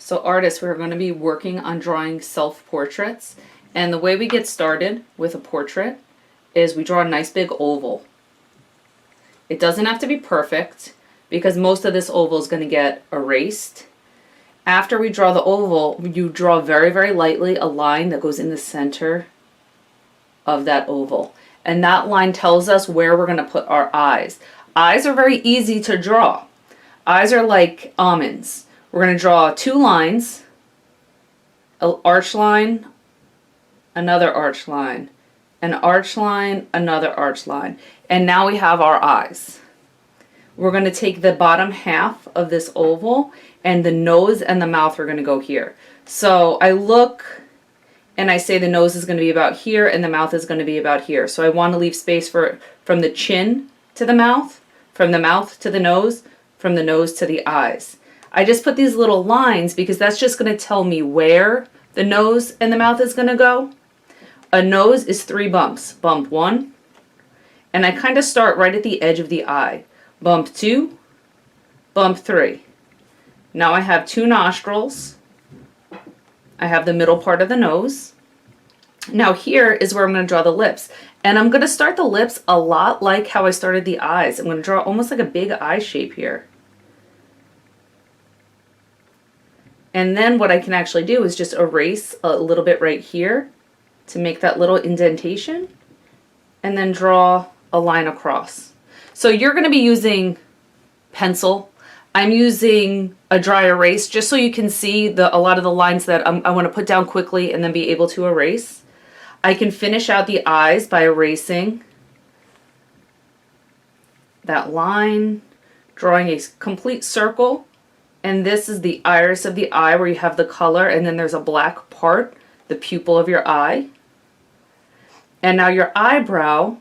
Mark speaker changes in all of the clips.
Speaker 1: So artists, we're going to be working on drawing self-portraits. And the way we get started with a portrait is we draw a nice big oval. It doesn't have to be perfect because most of this oval is going to get erased. After we draw the oval, you draw very, very lightly a line that goes in the center of that oval. And that line tells us where we're going to put our eyes. Eyes are very easy to draw. Eyes are like almonds. We're going to draw two lines, an arch line, another arch line, an arch line, another arch line. And now we have our eyes. We're going to take the bottom half of this oval and the nose and the mouth are going to go here. So I look and I say the nose is going to be about here and the mouth is going to be about here. So I want to leave space from the chin to the mouth, from the mouth to the nose, from the nose to the eyes. I just put these little lines because that's just going to tell me where the nose and the mouth is going to go. A nose is 3 bumps. Bump 1, and I kind of start right at the edge of the eye. Bump 2, bump 3. Now I have 2 nostrils. I have the middle part of the nose. Now here is where I'm going to draw the lips. And I'm going to start the lips a lot like how I started the eyes. I'm going to draw almost like a big eye shape here. And then what I can actually do is just erase a little bit right here to make that little indentation and then draw a line across. So you're going to be using pencil. I'm using a dry erase just so you can see a lot of the lines that I want to put down quickly and then be able to erase. I can finish out the eyes by erasing that line, drawing a complete circle. And this is the iris of the eye where you have the color and then there's a black part, the pupil of your eye. And now your eyebrow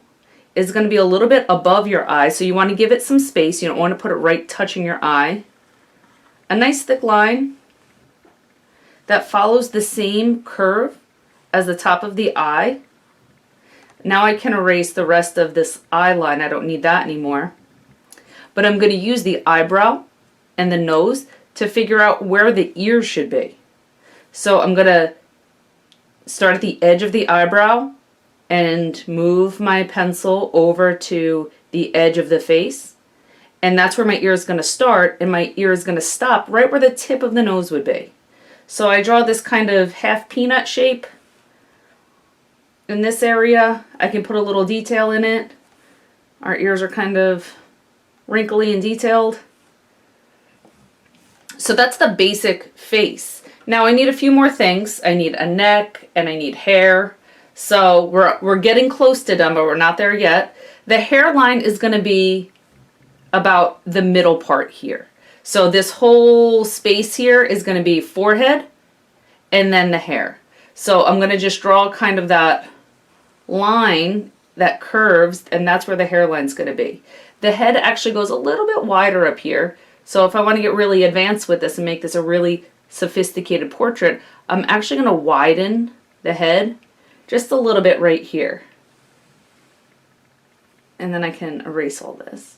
Speaker 1: is going to be a little bit above your eye, so you want to give it some space. You don't want to put it right touching your eye. A nice thick line that follows the same curve as the top of the eye. Now I can erase the rest of this eye line. I don't need that anymore. But I'm going to use the eyebrow and the nose to figure out where the ears should be. So I'm going to start at the edge of the eyebrow and move my pencil over to the edge of the face. And that's where my ear is going to start, and my ear is going to stop right where the tip of the nose would be. So I draw this kind of half peanut shape in this area. I can put a little detail in it. Our ears are kind of wrinkly and detailed. So that's the basic face. Now I need a few more things. I need a neck and I need hair. So we're getting close to done, but we're not there yet. The hairline is going to be about the middle part here. So this whole space here is going to be forehead and then the hair. So I'm going to just draw kind of that line that curves, and that's where the hairline is going to be. The head actually goes a little bit wider up here. So if I want to get really advanced with this and make this a really sophisticated portrait, I'm actually going to widen the head just a little bit right here. And then I can erase all this.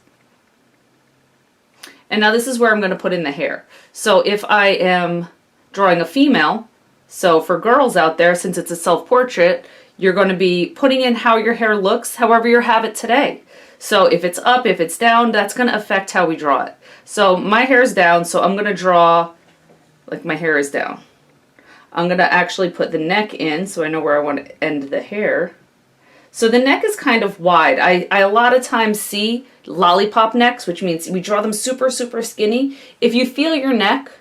Speaker 1: And now this is where I'm going to put in the hair. So if I am drawing a female, so for girls out there, since it's a self-portrait, you're going to be putting in how your hair looks, however you have it today. So if it's up, if it's down, that's going to affect how we draw it. So my hair is down, so I'm going to draw like my hair is down. I'm going to actually put the neck in so I know where I want to end the hair. So the neck is kind of wide. I a lot of times see lollipop necks, which means we draw them super, super skinny. If you feel your neck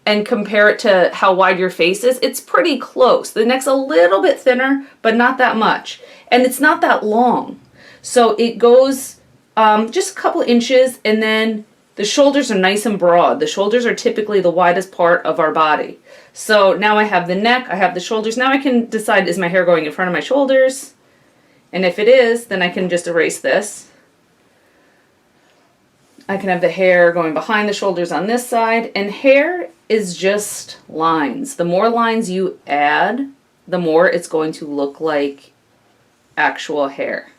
Speaker 1: and compare it to how wide your face is, it's pretty close. The neck's a little bit thinner, but not that much. And it's not that long. So it goes just a couple inches, and then the shoulders are nice and broad. The shoulders are typically the widest part of our body. So now I have the neck, I have the shoulders. Now I can decide, is my hair going in front of my shoulders? And if it is, then I can just erase this. I can have the hair going behind the shoulders on this side. And hair is just lines. The more lines you add, the more it's going to look like actual hair.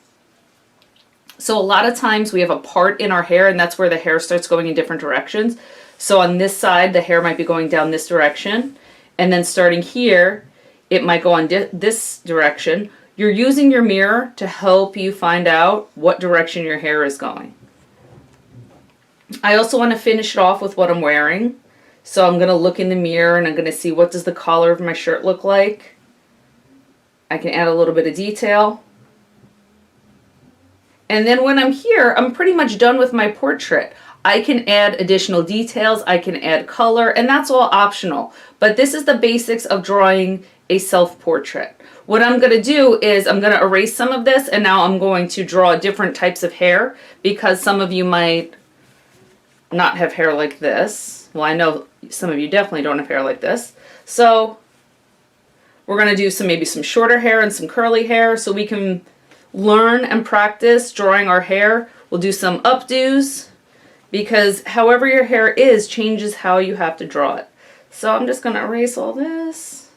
Speaker 1: So a lot of times we have a part in our hair, and that's where the hair starts going in different directions. So on this side, the hair might be going down this direction. And then starting here, it might go on this direction. You're using your mirror to help you find out what direction your hair is going. I also want to finish it off with what I'm wearing. So I'm going to look in the mirror and I'm going to see what does the collar of my shirt look like. I can add a little bit of detail. And then when I'm here, I'm pretty much done with my portrait. I can add additional details, I can add color, and that's all optional. But this is the basics of drawing a self-portrait. What I'm going to do is I'm going to erase some of this, and now I'm going to draw different types of hair, because some of you might not have hair like this. Well, I know some of you definitely don't have hair like this. So we're going to do maybe some shorter hair and some curly hair so we can learn and practice drawing our hair. We'll do some updos, because however your hair is changes how you have to draw it. So I'm just going to erase all this.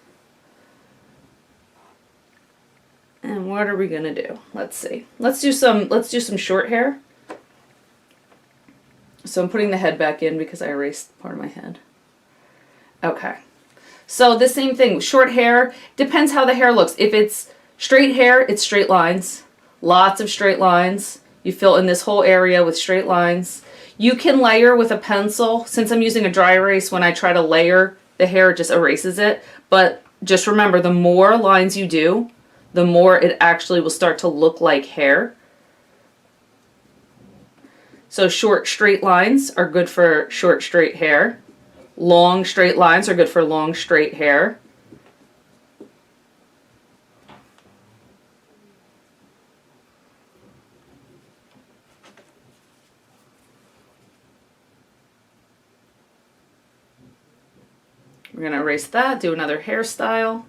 Speaker 1: And what are we going to do? Let's see. Let's do some short hair. So I'm putting the head back in because I erased part of my head. Okay. So the same thing, short hair, depends how the hair looks. If it's straight hair, it's straight lines. Lots of straight lines. You fill in this whole area with straight lines. You can layer with a pencil. Since I'm using a dry erase, when I try to layer the hair, it just erases it. But just remember, the more lines you do, the more it actually will start to look like hair. So short straight lines are good for short straight hair. Long straight lines are good for long straight hair. We're going to erase that, do another hairstyle.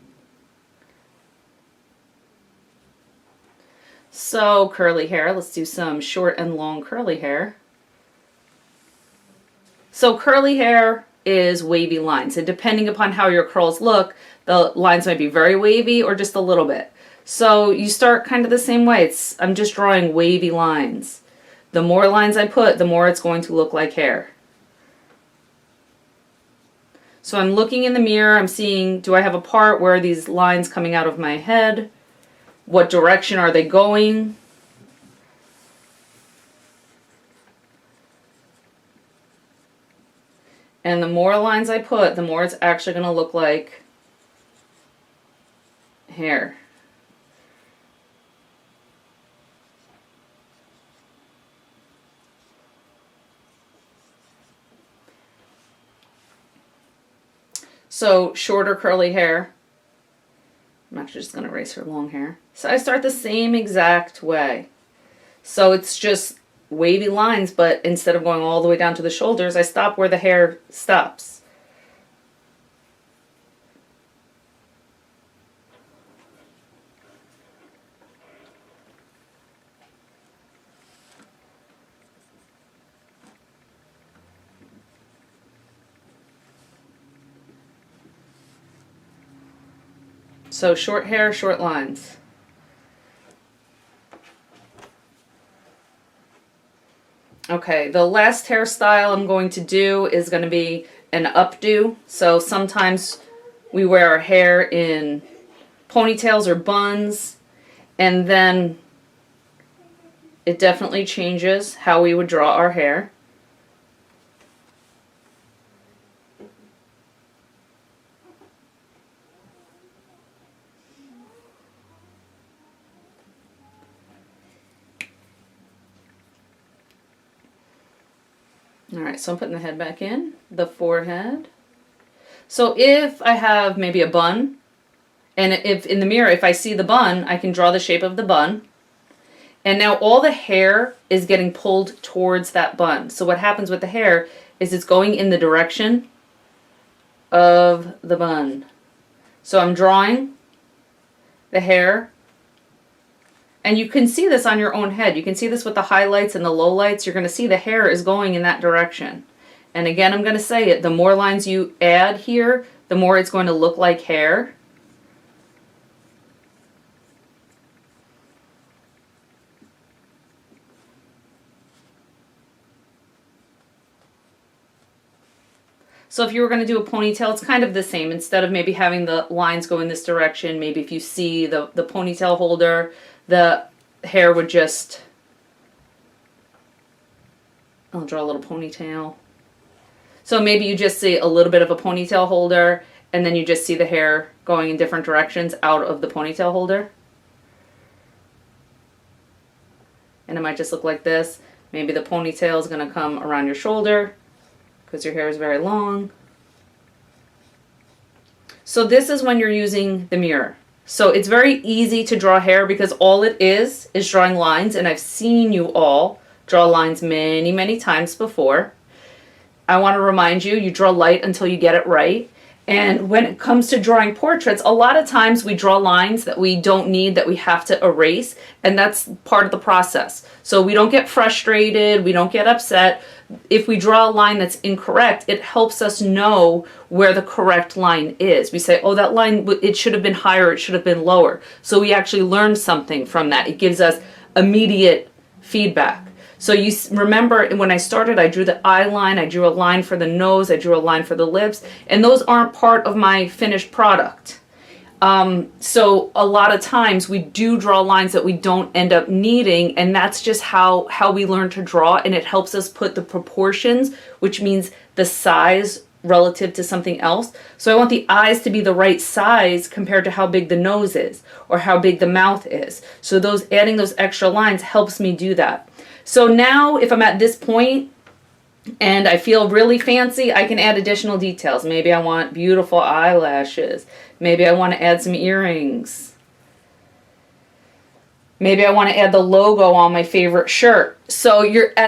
Speaker 1: So curly hair, let's do some short and long curly hair. So curly hair is wavy lines, and depending upon how your curls look, the lines might be very wavy or just a little bit. So you start kind of the same way. I'm just drawing wavy lines. The more lines I put, the more it's going to look like hair. So I'm looking in the mirror, I'm seeing, do I have a part where are these lines coming out of my head? What direction are they going? And the more lines I put, the more it's actually going to look like hair. So shorter curly hair. I'm actually just going to erase her long hair. So I start the same exact way. So it's just wavy lines, but instead of going all the way down to the shoulders, I stop where the hair stops. So short hair, short lines. Okay, the last hairstyle I'm going to do is going to be an updo. So sometimes we wear our hair in ponytails or buns, and then it definitely changes how we would draw our hair. Alright, so I'm putting the head back in, the forehead. So if I have maybe a bun, and if in the mirror, if I see the bun, I can draw the shape of the bun. And now all the hair is getting pulled towards that bun. So what happens with the hair is it's going in the direction of the bun. So I'm drawing the hair. And you can see this on your own head. You can see this with the highlights and the lowlights. You're going to see the hair is going in that direction. And again, I'm going to say it. The more lines you add here, the more it's going to look like hair. So if you were going to do a ponytail, it's kind of the same. Instead of maybe having the lines go in this direction, maybe if you see the ponytail holder, the hair would just, I'll draw a little ponytail. So maybe you just see a little bit of a ponytail holder, and then you just see the hair going in different directions out of the ponytail holder. And it might just look like this. Maybe the ponytail is going to come around your shoulder because your hair is very long. So this is when you're using the mirror. So it's very easy to draw hair because all it is drawing lines, and I've seen you all draw lines many, many times before. I want to remind you, you draw light until you get it right. And when it comes to drawing portraits, a lot of times we draw lines that we don't need, that we have to erase, and that's part of the process. So we don't get frustrated, we don't get upset. If we draw a line that's incorrect, it helps us know where the correct line is. We say, oh, that line, it should have been higher, it should have been lower. So we actually learn something from that. It gives us immediate feedback. So you remember when I started, I drew the eye line, I drew a line for the nose, I drew a line for the lips, and those aren't part of my finished product. So a lot of times we do draw lines that we don't end up needing, and that's just how we learn to draw, and it helps us put the proportions, which means the size relative to something else. So I want the eyes to be the right size compared to how big the nose is or how big the mouth is. So adding those extra lines helps me do that. So now if I'm at this point and I feel really fancy, I can add additional details. Maybe I want beautiful eyelashes. Maybe I want to add some earrings. Maybe I want to add the logo on my favorite shirt. So you're at